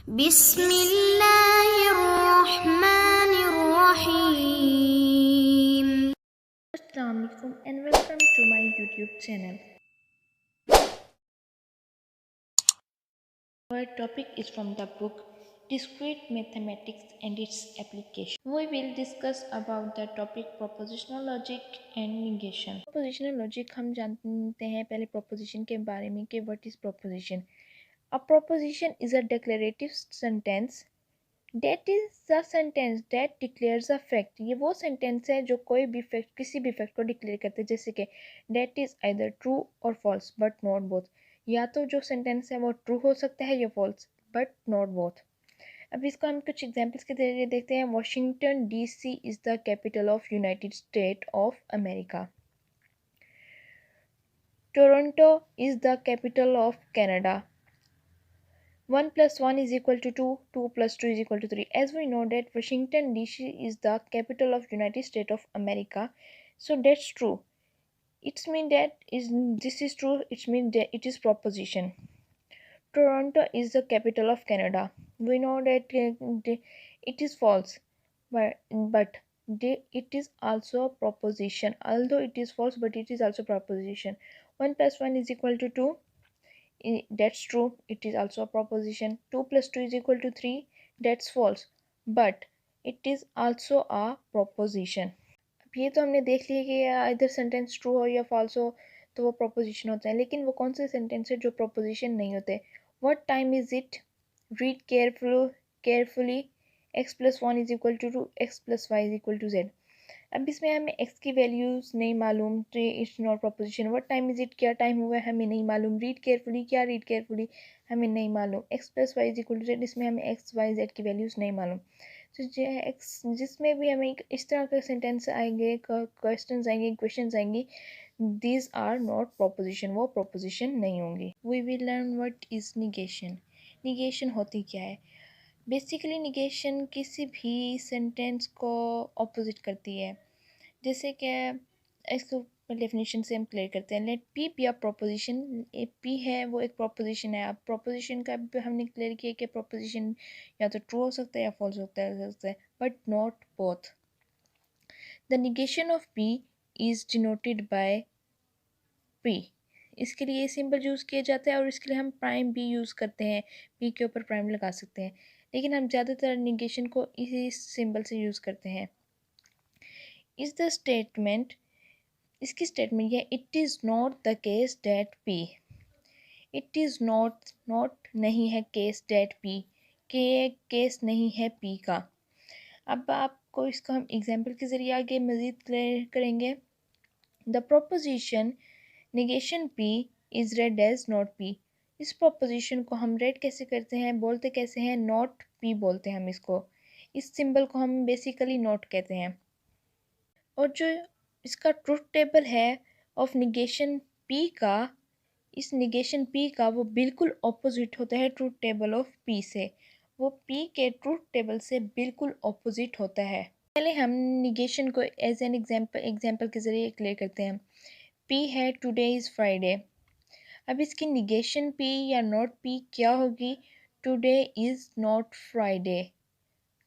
बिस्मिल्लाहिर्रहमानिर्रहीम। Assalamu alaikum and welcome to my YouTube channel. Our topic is from the book Discrete Mathematics and its Application. We will discuss about the topic propositional logic and negation. Propositional logic हम जानते हैं पहले proposition के बारे में कि what is proposition. A proposition is a declarative sentence that is the sentence that declares a fact. ये वो sentence है जो कोई भी fact किसी भी fact को declare करते हैं, जैसे कि that is either true or false but not both. या तो जो sentence है वो true हो सकता है या false but not both. अब इसको हम कुछ एग्जाम्पल्स के जरिए देखते हैं. Washington DC is the capital of United States of America. Toronto is the capital of Canada. 1 plus 1 is equal to 2, 2 plus 2 is equal to 3. As we know that Washington DC is the capital of United States of America, so that's true. It means that this is true, it means that it is proposition. Toronto is the capital of Canada. We know that it is false, but it is also a proposition. Although it is false, but it is also proposition. 1 plus 1 is equal to 2. That's true, it is also a proposition. 2 plus 2 is equal to 3. That's false, but it is also a proposition. अब ये तो हमने देख लिया कि इधर sentence true हो या फॉल्स हो तो वो प्रोपोजिशन होता है, लेकिन वो कौन से सेंटेंस है जो प्रोपोजिशन नहीं होते. What time is it, read carefully, x plus 1 is equal to 2, x plus y is equal to z. अब इसमें हमें x की वैल्यूज़ नहीं मालूम तो it's not proposition. What time is it, क्या टाइम हुआ है हमें नहीं मालूम. रीड केयरफुली, क्या रीड केयरफुली हमें नहीं मालूम. x plus Y is equal to Z, इसमें हमें x y z की वैल्यूज़ नहीं मालूम. तो जिसमें भी हमें इस तरह के सेंटेंस आएंगे, क्वेश्चंस आएंगे, इक्वेशंस आएंगी, दीज आर नॉट प्रोपोजिशन, वो प्रोपोजिशन नहीं होंगी. We will learn what is negation. Negation होती क्या है. बेसिकली निगेशन किसी भी सेंटेंस को ऑपोजिट करती है. जैसे कि इसको डेफिनेशन से हम क्लियर करते हैं. Let P be a proposition. P है वो एक प्रोपोजिशन है. अब प्रोपोजिशन का हमने क्लियर किया कि प्रोपोजिशन या तो ट्रू हो सकता है या फॉल्स होता है, but not both. The negation of P is denoted by P. इसके लिए सिंबल यूज़ किया जाता है और इसके लिए हम प्राइम भी यूज़ करते हैं. पी के ऊपर प्राइम लगा सकते हैं, लेकिन हम ज़्यादातर निगेशन को इसी सिंबल से यूज़ करते हैं. इज़ द स्टेटमेंट, इसकी स्टेटमेंट है it is not the case that P. It is not नहीं है केस डैट पी, के केस नहीं है पी का. अब आपको इसको हम एग्जाम्पल के ज़रिए आगे मज़ीद क्लियर करेंगे. The proposition negation P is read as not P. इस प्रोपोजिशन को हम रेड कैसे करते हैं, बोलते कैसे हैं, नॉट पी बोलते हैं हम इसको. इस सिंबल को हम बेसिकली नॉट कहते हैं. और जो इसका ट्रुथ टेबल है ऑफ निगेशन पी का, इस निगेशन पी का वो बिल्कुल ऑपोजिट होता है ट्रुथ टेबल ऑफ पी से. वो पी के ट्रुथ टेबल से बिल्कुल ऑपोजिट होता है. पहले हम निगेशन को एज एन एग्जाम्पल के ज़रिए क्लियर करते हैं. पी है टुडे इज़ फ्राइडे. अब इसकी निगेशन पी या नॉट पी क्या होगी. Today is not Friday.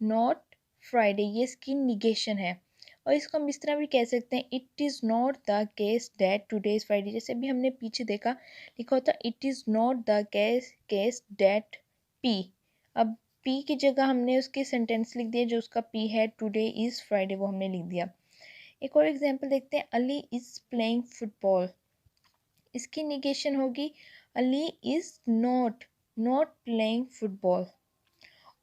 Not Friday ये इसकी निगेशन है. और इसको हम इस तरह भी कह सकते हैं it is not the case that today is Friday. जैसे भी हमने पीछे देखा लिखा होता it is not the case that P. अब पी की जगह हमने उसकी सेंटेंस लिख दिया जो उसका पी है, टुडे इज़ फ्राइडे वो हमने लिख दिया. एक और एग्जांपल देखते हैं. Ali is playing football. इसकी निगेशन होगी Ali is not playing football.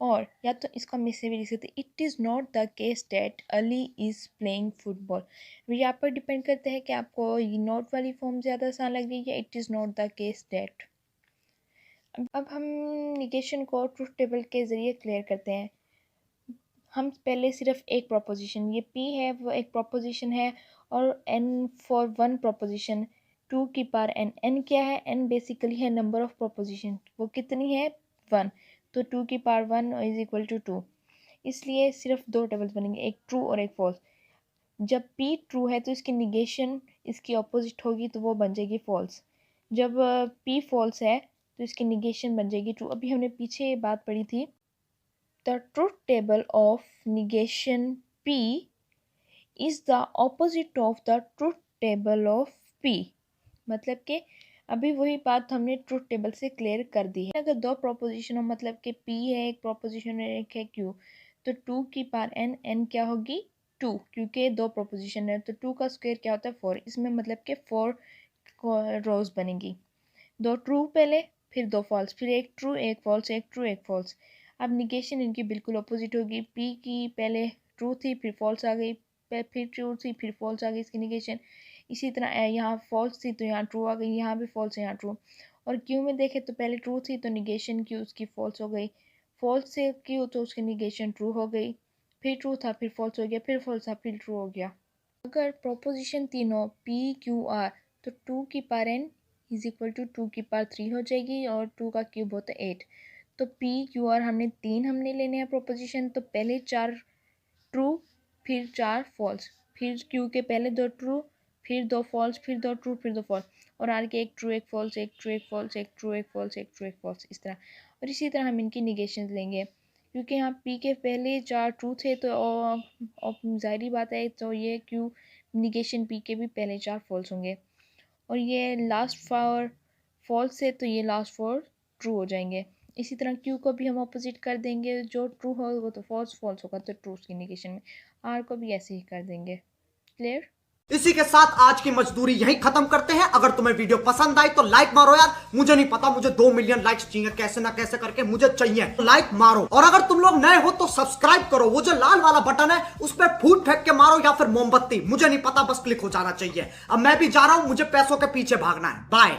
और या तो इसको हम इससे भी लिख सकते it is not the case that Ali is playing football. यहाँ पर डिपेंड करता है कि आपको ये नॉट वाली फॉर्म ज़्यादा आसान लग रही है या it is not the case that. अब हम निगेशन को ट्रुथ टेबल के ज़रिए क्लियर करते हैं. हम पहले सिर्फ एक प्रोपोजिशन, ये पी है वो एक प्रोपोजिशन है और एन फॉर वन प्रोपोजिशन, 2 की पावर एन. एन क्या है, एन बेसिकली है नंबर ऑफ प्रोपोजिशन. वो कितनी है, 1. तो 2 की पावर 1 इज इक्वल टू 2. इसलिए सिर्फ 2 टेबल्स बनेंगे, एक ट्रू और एक फॉल्स. जब पी ट्रू है तो इसकी निगेशन इसकी अपोजिट होगी तो वो बन जाएगी फॉल्स. जब पी फॉल्स है तो इसकी निगेशन बन जाएगी ट्रू। अभी हमने पीछे ये बात पढ़ी थी, the truth table of negation P is the opposite of the truth table of P। मतलब कि अभी वही बात हमने ट्रुथ टेबल से क्लियर कर दी है। अगर दो प्रोपोजिशन हो, मतलब कि P है एक प्रोपोजिशन है, एक है Q, तो 2 की पावर n क्या होगी 2, क्योंकि दो प्रोपोजिशन है। तो 2 का स्क्वायर क्या होता है 4, इसमें मतलब कि 4 रोज बनेंगी। दो ट्रू पहले, फिर दो फॉल्स, फिर एक ट्रू एक फॉल्स, एक ट्रू एक फॉल्स। अब निगेशन इनकी बिल्कुल अपोजिट होगी। P की पहले ट्रू थी, फिर फॉल्स आ गई, फिर ट्रू थी, फिर फॉल्स आ गई इसकी निगेशन। इसी तरह यहाँ फॉल्स थी तो यहाँ ट्रू आ गई, यहाँ भी फॉल्स है यहाँ ट्रू। और क्यू में देखें तो पहले ट्रू थी तो निगेशन क्यू उसकी फॉल्स हो गई, फॉल्स से क्यू तो उसकी निगेशन ट्रू हो गई, फिर ट्रू था फिर फॉल्स हो गया, फिर फॉल्स था फिर ट्रू हो गया। अगर प्रोपोजिशन तीनों P Q R तो 2 की power n is equal to 2 की पावर 3 हो जाएगी, और 2 का क्यूब होता है 8। तो P Q R हमने लेने हैं प्रोपोजिशन। तो पहले 4 ट्रू, फिर 4 फॉल्स, फिर Q के पहले 2 ट्रू, फिर 2 फॉल्स, फिर 2 ट्रू, फिर 2 फॉल्स, और आर के एक ट्रू एक फॉल्स, एक ट्रू एक फॉल्स, एक ट्रू एक फॉल्स, एक ट्रू एक फॉल्स, इस तरह। और इसी तरह हम इनकी निगेशन लेंगे, क्योंकि यहाँ P के पहले 4 ट्रू थे तो ज़ाहिरी बात है तो ये Q निगेशन P के भी पहले 4 फॉल्स होंगे, और ये लास्ट 4 फॉल्स है तो ये लास्ट 4 ट्रू हो जाएंगे। इसी तरह Q को भी हम अपोजिट कर देंगे, जो ट्रू हो वो तो फॉल्स, फॉल्स होगा तो ट्रू की निगेशन में। R को भी ऐसे ही कर देंगे। क्लियर? इसी के साथ आज की मजदूरी यहीं खत्म करते हैं। अगर तुम्हें वीडियो पसंद आई तो लाइक मारो यार, मुझे नहीं पता, मुझे 2 मिलियन लाइक्स चाहिए, कैसे ना कैसे करके मुझे चाहिए, तो लाइक मारो। और अगर तुम लोग नए हो तो सब्सक्राइब करो, वो जो लाल वाला बटन है उस पर फूट फेंक के मारो या फिर मोमबत्ती, मुझे नहीं पता, बस क्लिक हो जाना चाहिए। अब मैं भी जा रहा हूं, मुझे पैसों के पीछे भागना है। बाय।